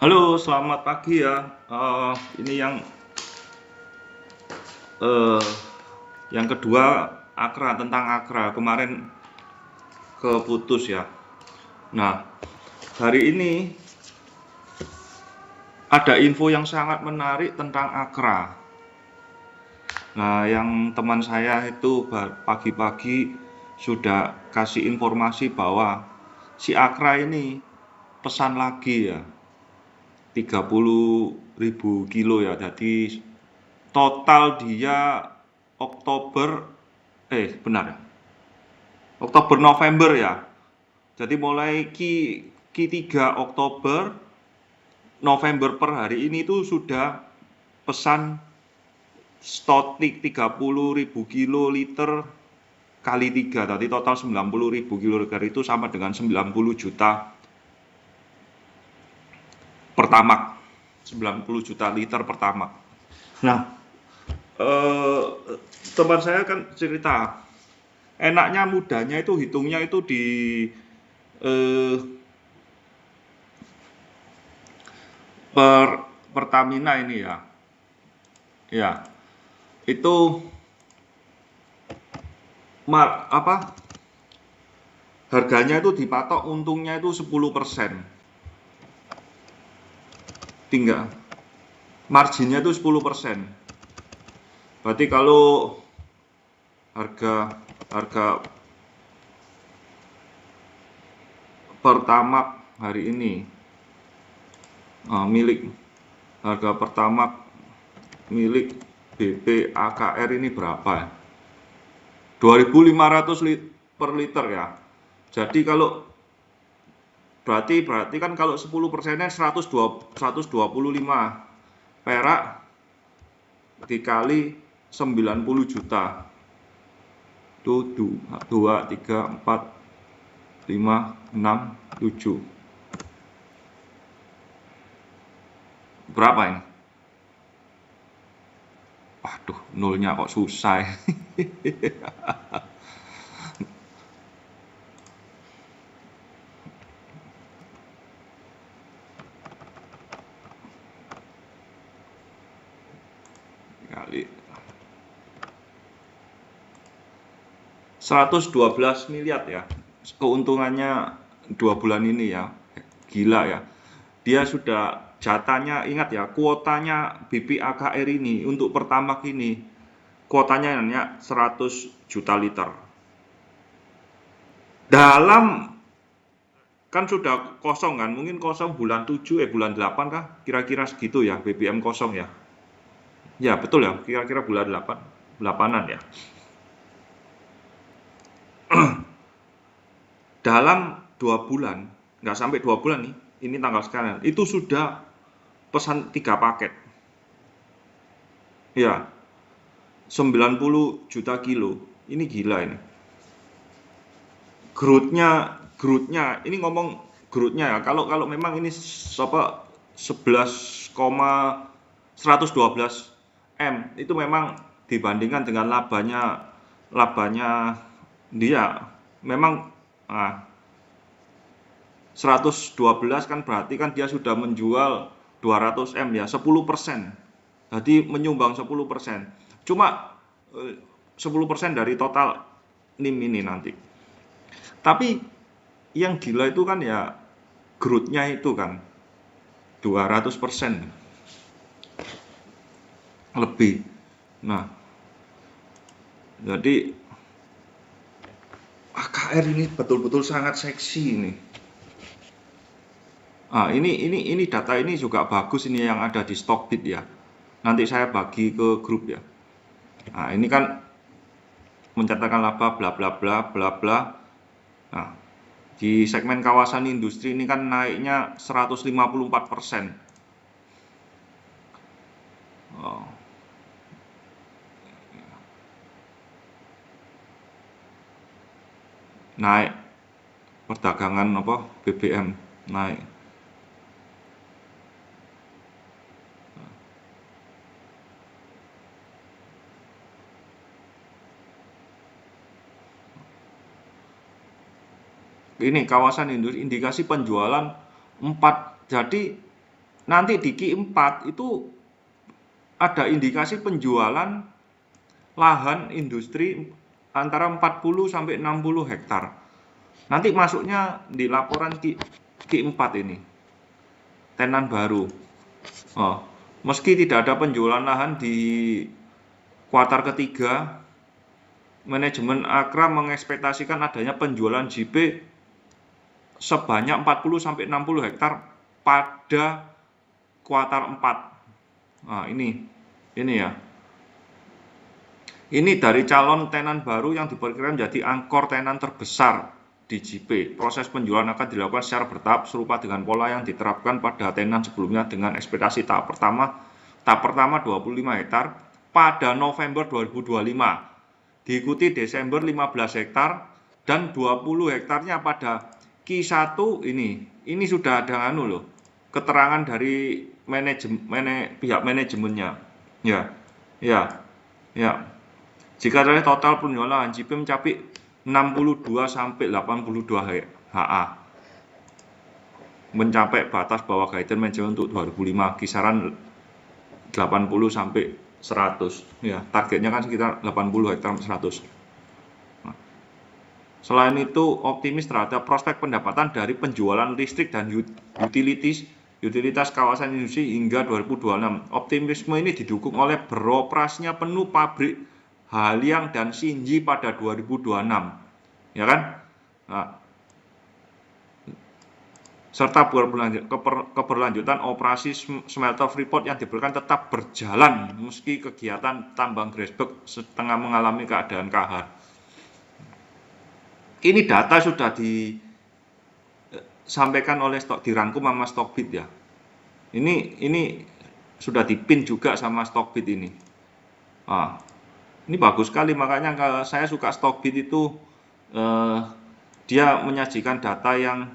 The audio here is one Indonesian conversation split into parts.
Halo, selamat pagi ya. Ini eh, yang kedua Akra, tentang Akra kemarin keputus ya. Nah, hari ini ada info yang sangat menarik tentang Akra. Nah, yang teman saya itu pagi-pagi sudah kasih informasi bahwa si Akra ini pesan lagi ya, 30.000 kilo ya. Jadi total dia Oktober benar ya? Oktober November ya. Jadi mulai Q3 Oktober November per hari ini tuh sudah pesan stotik 30.000 kiloliter kali 3, tadi total 90.000 kiloliter, itu sama dengan 90 juta pertamak, 90 juta liter pertamak. Nah, eh, teman saya kan cerita, enaknya mudahnya itu hitungnya itu di eh, Pertamina ini ya. Ya, itu harganya itu dipatok untungnya itu 10%. Tinggal marginnya itu 10%. Berarti kalau harga harga Pertamax hari ini milik harga Pertamax milik BP AKR ini berapa? 2.500 per liter ya. Jadi kalau berarti kan kalau 10%-nya 125 perak dikali 90 juta. Itu 2, 3, 4, 5, 6, 7. Berapa ini? Waduh, nolnya kok susah. Kali 112 miliar ya. Keuntungannya 2 bulan ini ya. Gila ya. Dia sudah jatahnya, ingat ya, kuotanya BPAKR ini untuk Pertamax ini kuotanya hanya 100 juta liter. Dalam kan sudah kosong kan, mungkin kosong bulan 7 bulan 8 kah, kira-kira segitu ya, BBM kosong ya. Ya betul ya, kira-kira bulan 8-an ya. Dalam 2 bulan, nggak sampai 2 bulan nih, ini tanggal sekarang, itu sudah pesan 3 paket. Ya, 90 juta kilo. Ini gila ini. Growth-nya ini ngomong growth-nya ya. Kalau memang ini 112 M itu memang dibandingkan dengan labanya dia memang 112 kan berarti kan dia sudah menjual 200 M ya, 10%. Jadi menyumbang 10%. Cuma 10% dari total NIM ini nanti. Tapi yang gila itu kan ya growth-nya itu kan 200% lebih. Nah, jadi AKR ini betul-betul sangat seksi ini. Ini data ini juga bagus ini yang ada di Stockbit ya. Nanti saya bagi ke grup ya. Nah, ini kan mencatatkan laba bla bla bla bla bla. Nah, di segmen kawasan industri ini kan naiknya 154%. Naik perdagangan BBM naik. Ini kawasan industri indikasi penjualan 4, jadi nanti di Q4 itu ada indikasi penjualan lahan industri antara 40 sampai 60 hektar. Nanti masuknya di laporan Q4 ini, tenan baru. Oh, meski tidak ada penjualan lahan di kuartal ketiga, manajemen Akra mengekspektasikan adanya penjualan JP sebanyak 40 sampai 60 hektar pada kuartal 4. Nah, ini ya. Ini dari calon tenan baru yang diperkirakan menjadi angkor tenan terbesar di JP. Proses penjualan akan dilakukan secara bertahap serupa dengan pola yang diterapkan pada tenan sebelumnya dengan ekspektasi tahap pertama 25 hektar pada November 2025. Diikuti Desember 15 hektar dan 20 hektarnya pada Q1 ini. Ini sudah ada keterangan dari pihak manajemennya. Ya. Jika dari total penjualan lahan JP mencapai 62 sampai 82 HA, mencapai batas bawah guidance manajemen untuk 2005 kisaran 80 sampai 100. Ya, targetnya kan sekitar 80 hektar 100. Nah, selain itu optimis terhadap prospek pendapatan dari penjualan listrik dan utilitas kawasan industri hingga 2026. Optimisme ini didukung oleh beroperasinya penuh pabrik Haliang dan Xinji pada 2026, ya kan? Nah, serta keberlanjutan operasi smelter Freeport yang diberikan tetap berjalan meski kegiatan tambang Grasberg setengah mengalami keadaan kahar. Ini data sudah disampaikan oleh dirangkum sama Stockbit ya. Ini sudah dipin juga sama Stockbit ini. Ini bagus sekali, makanya kalau saya suka Stockbit itu dia menyajikan data yang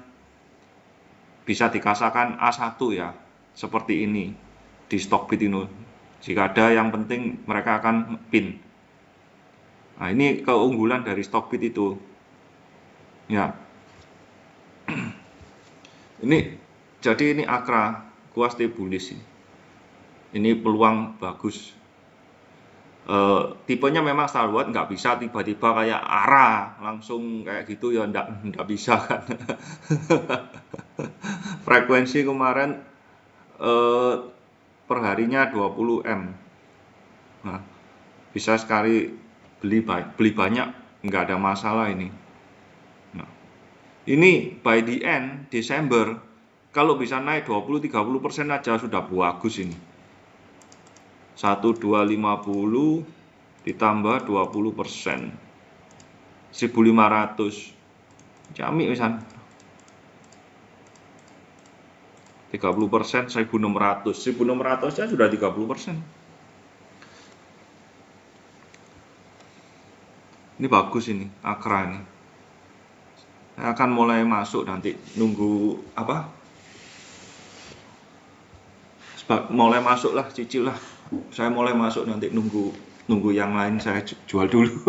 bisa dikatakan A1 ya, seperti ini di Stockbit ini. Jika ada yang penting mereka akan pin. Nah, ini keunggulan dari Stockbit itu. Ya. Jadi ini Akra kuas bullish. Ini peluang bagus. Tipenya memang stalwart, nggak bisa tiba-tiba kayak ARA langsung kayak gitu ya, nggak bisa kan. Frekuensi kemarin perharinya 20 M. Nah, bisa sekali beli banyak, nggak ada masalah ini. Nah, ini by the end Desember kalau bisa naik 20-30% aja sudah bagus ini. 1250 ditambah 20%, 1500 jami misalnya 30%, 1600 ya sudah 30%. Ini bagus ini Akra ini. Saya akan mulai masuk nanti, nunggu apa? Mulai masuk lah, cicil lah. Saya mulai masuk nanti, nunggu yang lain saya jual dulu.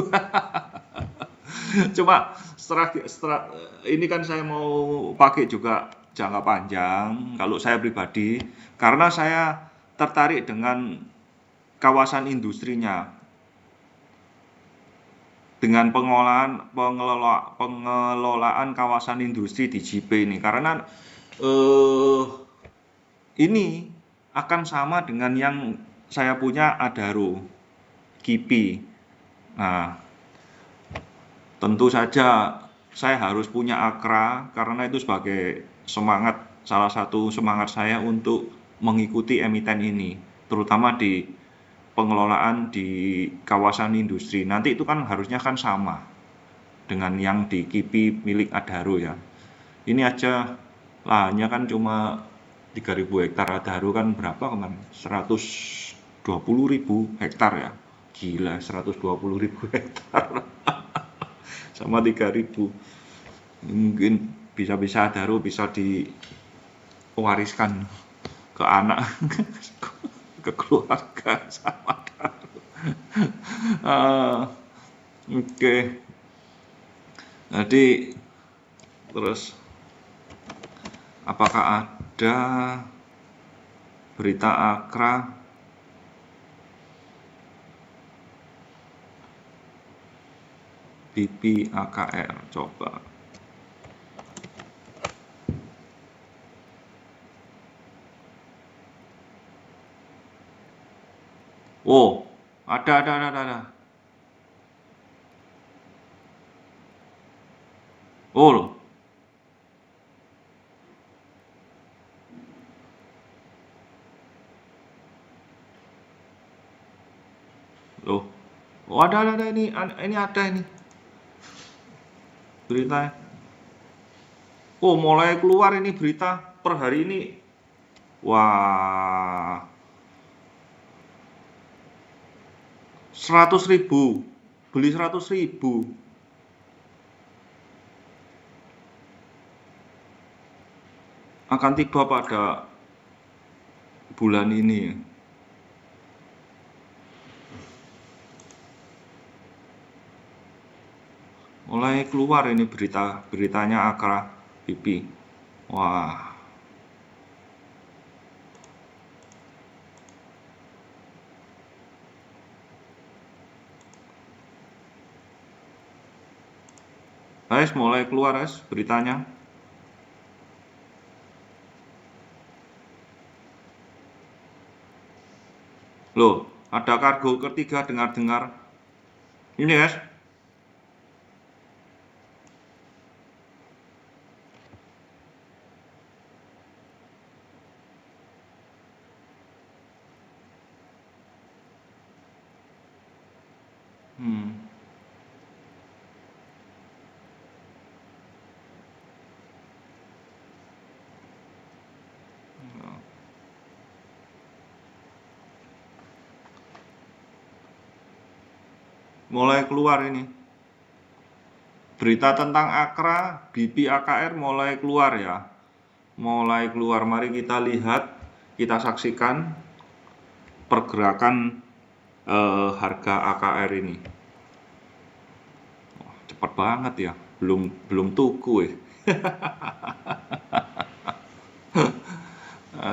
Cuma setelah ini kan saya mau pakai juga jangka panjang kalau saya pribadi, karena saya tertarik dengan kawasan industrinya, dengan pengelolaan kawasan industri di JP ini, karena ini akan sama dengan yang saya punya Adaro, KIPI. Nah, tentu saja saya harus punya Akra karena itu sebagai salah satu semangat saya untuk mengikuti emiten ini, terutama di pengelolaan di kawasan industri. Nanti itu kan harusnya kan sama dengan yang di KIPI milik Adaro ya. Ini aja lahannya kan cuma 3.000 hektar, Adaro kan berapa kemarin? 120.000 hektar ya. Gila, 120.000 hektar. Sama 3.000. Mungkin bisa Adaro bisa diwariskan ke anak, ke keluarga sama Adaro. Oke. Jadi terus apakah ada Berita Akra BP AKR, coba. Oh, ada. Oh, loh. Oh, ada ini ada ini berita. Oh, mulai keluar ini berita per hari ini. Wah, 100.000, beli 100.000. Akan tiba pada bulan ini. Mulai keluar ini beritanya Akra BP. Wah. Guys, mulai keluar guys beritanya. Loh, ada kargo ketiga dengar-dengar. Ini guys. Mulai keluar ini. Berita tentang Akra, BP AKR mulai keluar ya. Mulai keluar. Mari kita lihat, kita saksikan pergerakan harga AKR ini. Oh, cepat banget ya. Belum tuku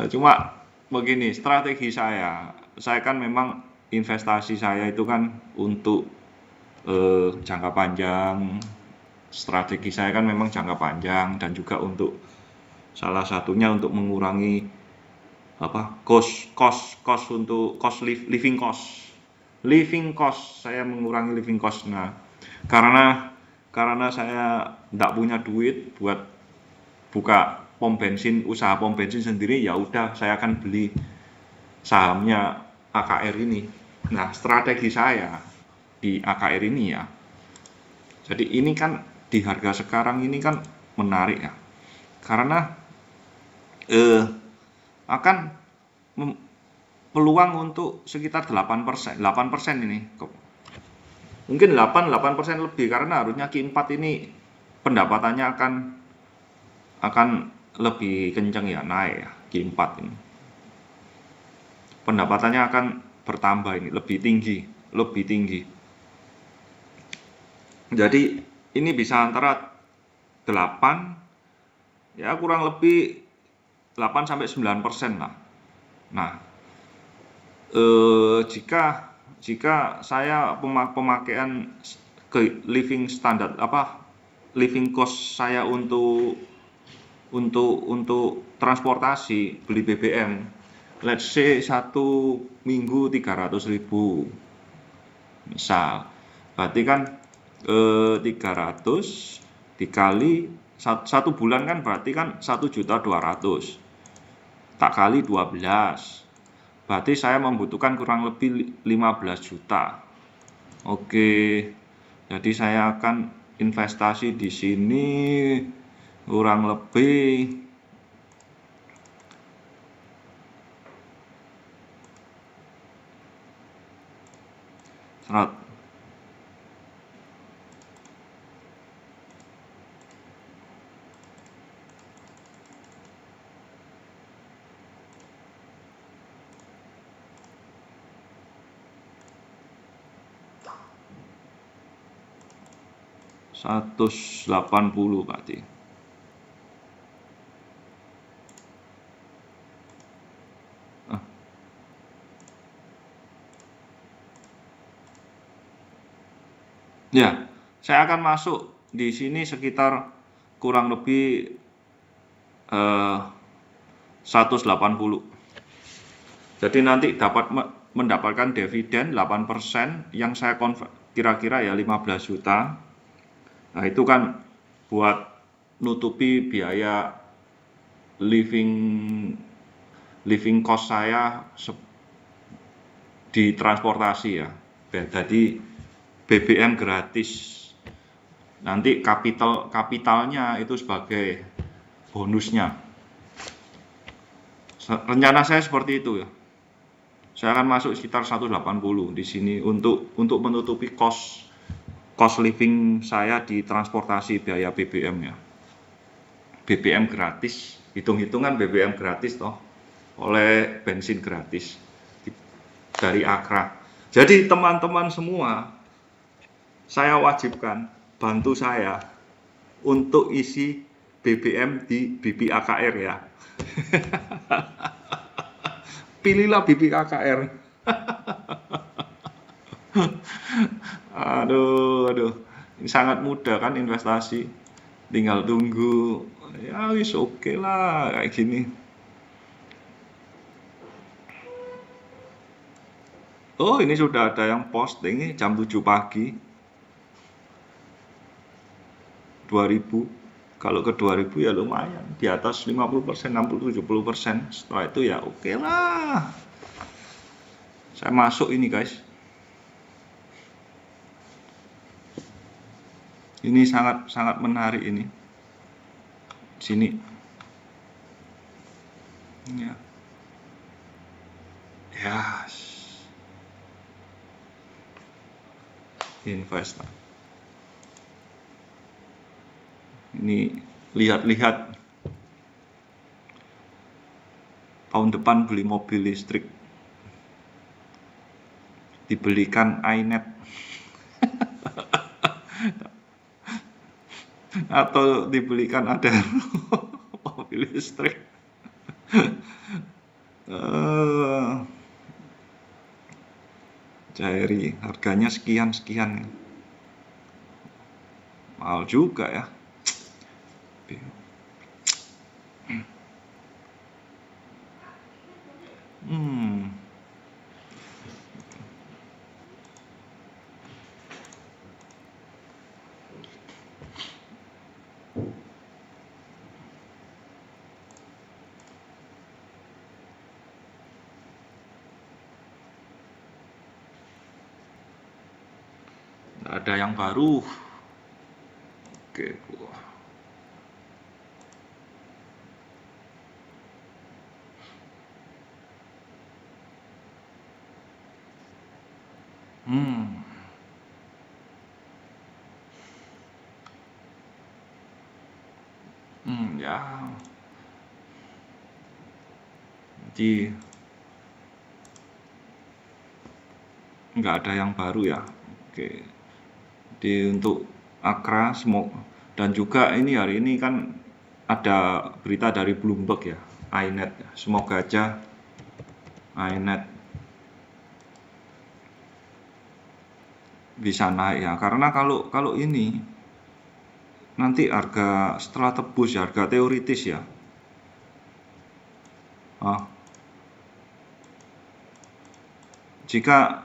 Cuma begini, strategi saya kan memang investasi saya itu kan untuk jangka panjang. Strategi saya kan memang jangka panjang dan juga untuk salah satunya untuk mengurangi living cost saya mengurangi living cost. Nah, karena saya tidak punya duit buat buka usaha pom bensin sendiri, ya udah saya akan beli sahamnya AKR ini. Nah, strategi saya di AKR ini ya, jadi ini kan di harga sekarang ini kan menarik ya, karena akan peluang untuk sekitar 8% ini, mungkin 8% lebih, karena harusnya Q4 ini pendapatannya akan lebih kencang ya, naik ya. Q4 ini pendapatannya akan bertambah, ini lebih tinggi. Jadi ini bisa antara 8 ya, kurang lebih 8-9% lah. Nah, jika saya pemakaian ke living cost saya untuk transportasi, beli BBM, let's say 1 minggu 300.000 misal, berarti kan 300 dikali 1 bulan kan berarti kan 1.200.000 tak kali 12, berarti saya membutuhkan kurang lebih 15 juta. Oke, jadi saya akan investasi di sini kurang lebih 180 berarti. Ya, saya akan masuk di sini sekitar kurang lebih 180. Jadi nanti dapat mendapatkan dividen 8% yang saya kira-kira ya 15 juta. Nah, itu kan buat nutupi biaya living cost saya di transportasi ya. Jadi BBM gratis. Nanti kapitalnya itu sebagai bonusnya. Rencana saya seperti itu ya. Saya akan masuk sekitar 180 di sini untuk menutupi cost living saya di transportasi biaya BBM ya. BBM gratis, hitung-hitungan BBM gratis toh, oleh bensin gratis dari Akra. Jadi teman-teman semua, saya wajibkan bantu saya untuk isi BBM di BPAKR ya. Pilihlah BPAKR. Aduh. Ini sangat mudah kan investasi. Tinggal tunggu. Ya wis oke lah kayak gini. Oh, ini sudah ada yang posting nih jam 7 pagi. 2000. Kalau ke 2000 ya lumayan. Di atas 50%, 60, 70%. Setelah itu ya oke lah. Saya masuk ini guys. Ini sangat menarik ini. Sini. Ya. Yes. Invest. Ini lihat-lihat tahun depan beli mobil listrik, dibelikan iNet atau dibelikan ada mobil listrik. Cairi harganya sekian mahal juga ya. Nggak ada yang baru. Oke. Ya. Jadi nggak ada yang baru ya. Oke. Jadi untuk Akra dan juga ini hari ini kan ada berita dari Bloomberg ya, iNet. Semoga aja iNet bisa naik ya, karena kalau ini nanti harga setelah tebus ya, harga teoritis ya. Jika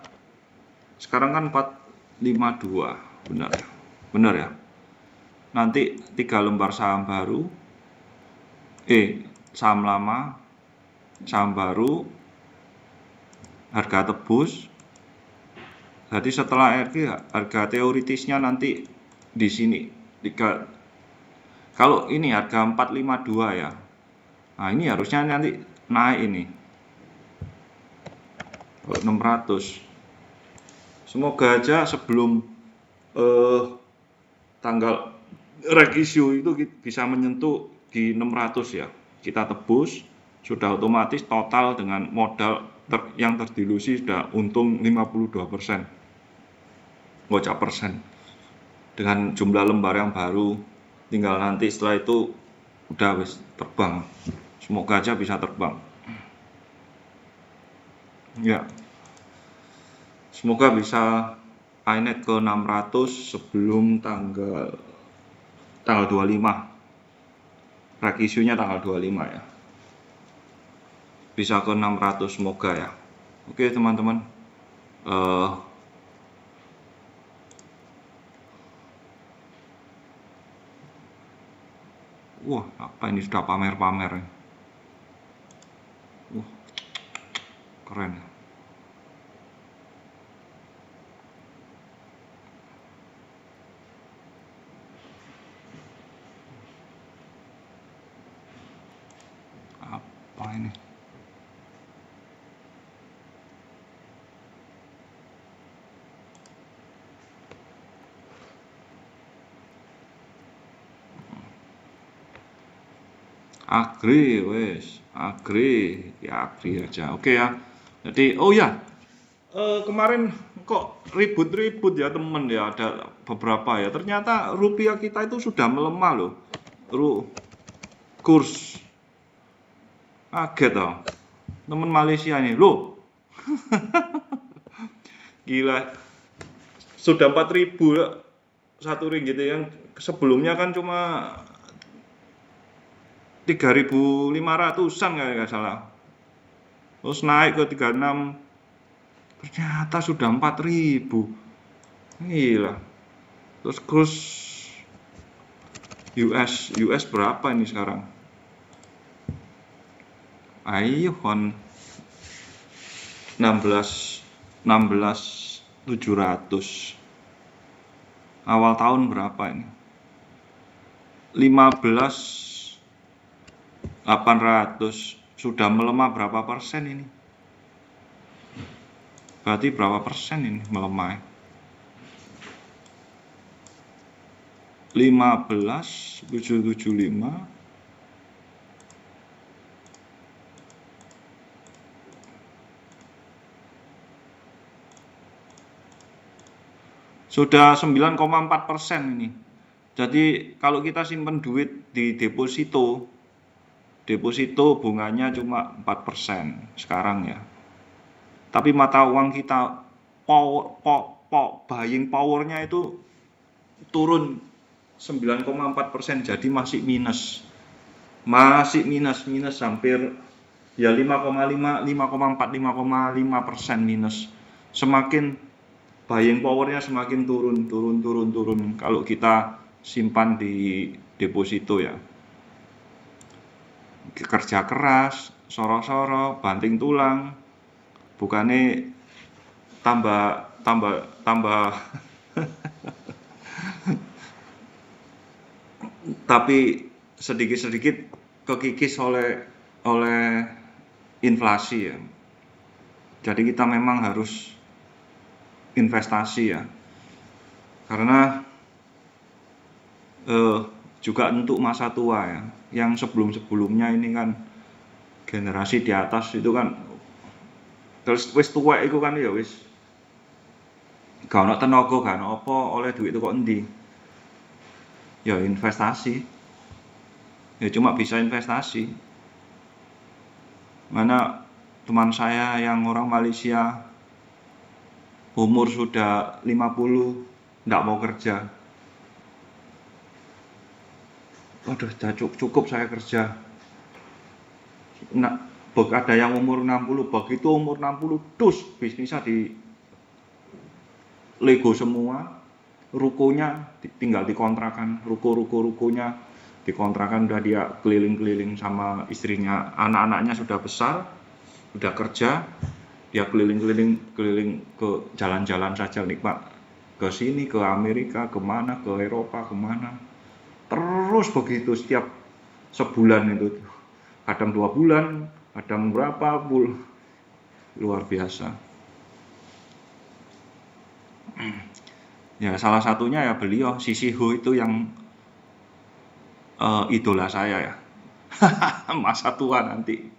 sekarang kan 452, benar ya. Nanti 3 lembar saham baru, saham lama, saham baru, harga tebus. Jadi setelah harga teoritisnya nanti di sini. Kalau ini harga 452 ya. Nah, ini harusnya nanti naik ini. 600. Semoga aja sebelum tanggal regisio itu bisa menyentuh di 600 ya. Kita tebus, sudah otomatis total dengan modal yang terdilusi sudah untung 52%. Gocap persen. Dengan jumlah lembar yang baru, tinggal nanti setelah itu udah wis terbang. Semoga aja bisa terbang. Ya. Semoga bisa iNet ke 600 sebelum tanggal 25. Break issue-nya tanggal 25 ya. Bisa ke 600 semoga ya. Oke teman-teman. Wah, apa ini sudah pamer-pamer. Wah, keren. Apa ini? Agree, wes, agree, ya agree aja. Oke ya. Jadi, oh ya, kemarin kok ribut-ribut ya temen ya, ada beberapa ya. Ternyata rupiah kita itu sudah melemah loh. Kurs kaget toh. Temen Malaysia ini, loh. Gila. Sudah 4.000 satu ringgit yang sebelumnya kan cuma 3.500-an nggak salah. Terus naik ke 36, ternyata sudah 4.000. Gila. Terus kurs US berapa ini sekarang? Ayo kon 16.700. Awal tahun berapa ini? 15.800. Sudah melemah berapa persen ini? Berarti berapa persen ini melemah? 15.775. Sudah 9,4% ini. Jadi kalau kita simpan duit di deposito bunganya cuma 4% sekarang ya. Tapi mata uang kita buying powernya itu turun 9,4%, jadi masih minus. Masih minus hampir ya 5,5, 5,4, 5,5% minus. Semakin buying powernya semakin turun kalau kita simpan di deposito ya. Kerja keras, soro-soro, banting tulang, bukannya tambah tapi sedikit-sedikit kekikis oleh inflasi ya. Jadi kita memang harus investasi ya, karena juga untuk masa tua ya. Yang sebelumnya ini kan generasi di atas itu kan terus wis tua itu kan ya wis gak ono tenaga, gak ono apa, oleh duit itu kok endi? Ya investasi. Ya cuma bisa investasi. Mana teman saya yang orang Malaysia umur sudah 50 enggak mau kerja. Waduh, cukup saya kerja. Nah, ada yang umur 60, begitu umur 60 dus bisnisnya di Lego semua, rukonya tinggal dikontrakan, rukonya dikontrakan, udah dia keliling-keliling sama istrinya, anak-anaknya sudah besar, udah kerja, dia keliling ke jalan-jalan saja nikmat, ke sini, ke Amerika, kemana, ke Eropa, kemana. Terus begitu setiap sebulan itu, kadang 2 bulan, kadang berapa bulan, luar biasa. Ya salah satunya ya beliau, Sisi Ho itu yang idola saya ya. Masa tua nanti.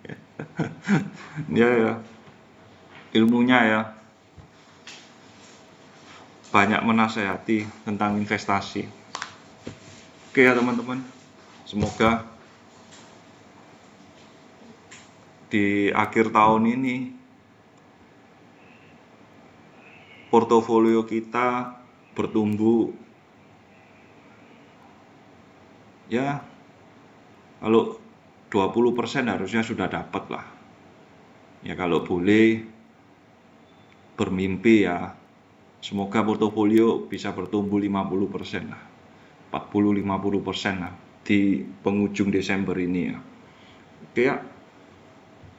Ya, ilmunya ya banyak menasehati tentang investasi. Oke ya teman-teman, semoga di akhir tahun ini portofolio kita bertumbuh ya, kalau 20% harusnya sudah dapat lah ya. Kalau boleh bermimpi ya, semoga portofolio bisa bertumbuh 50% lah, 40-50% lah di penghujung Desember ini ya. Oke ya,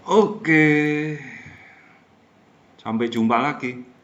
oke, sampai jumpa lagi.